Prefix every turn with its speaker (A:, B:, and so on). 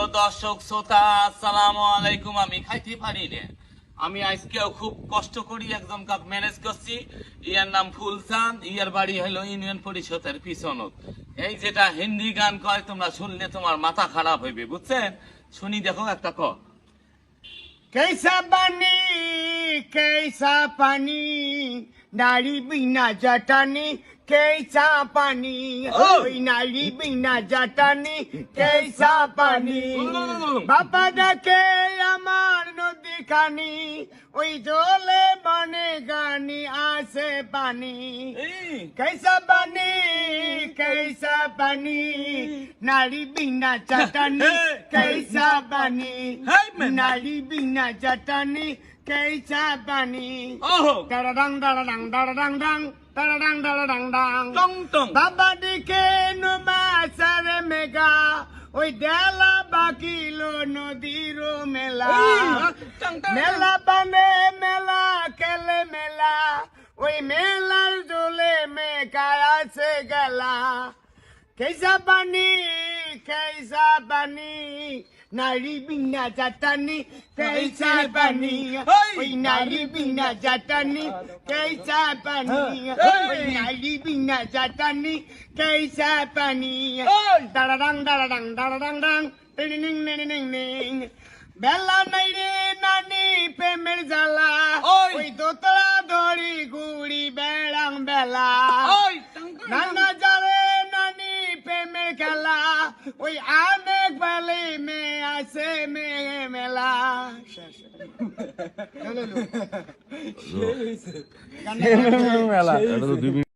A: প্রিয় দর্শক শ্রোতা, আসসালামু আলাইকুম। আমি খাইতে পারি না, আমি আজকেও খুব কষ্ট করি একজন কাক ম্যানেজ করছি। ইয়ার নাম ফুলচাঁদ, ইয়ার বাড়ি হলো ইউনিয়ন পরিষদের পিছনত। এই যেটা হিন্দি গান কয়, তোমরা শুনলে তোমার মাথা খারাপ হইবে, বুঝছেন? শুনি দেখো একটা ক।
B: कैसा बनी कैसा पानी नारी बिना जटानी कैसा पानी ओई नारी बिना जटानी कैसा पानी बाबा डाके আমার নদী খানি ওই জলে বনে গানি আসে পানি कैसा बनी कैसा पानी नारी बिना जटानी कैसा पानी नारी बिना जटानी कैसा पानी दाड़ाडang दाड़ाडang दाड़ाडang dang दाड़ाडang दाड़ाडang dang
A: টং টং
B: বাবা দিকে নুমাসারে মেঘা ওই দেলা বাকিলো নদীর মেলা মেলা বানে মেলা কেলে মেলা ওই মেলার জলে মেঘা আছে গেলা कैसा पानी नारी बिना जटानी कैसा पानी ओई नारी बिना जटानी कैसा पानी ओई नारी बिना जटानी कैसा पानी दाड़ाडang दाड़ाडang दाड़ाडang dang टिंग टिंग टिंग टिंग বেলা নাই রে নানি প্রেমের জ্বালা ওই দোতলা ধরি ঘুড়ি বেড়াং বেলা নানা যারে নানি প্রেমের খেলা ওই অনেক বেলে মে আসে মে মেলা
C: মেলা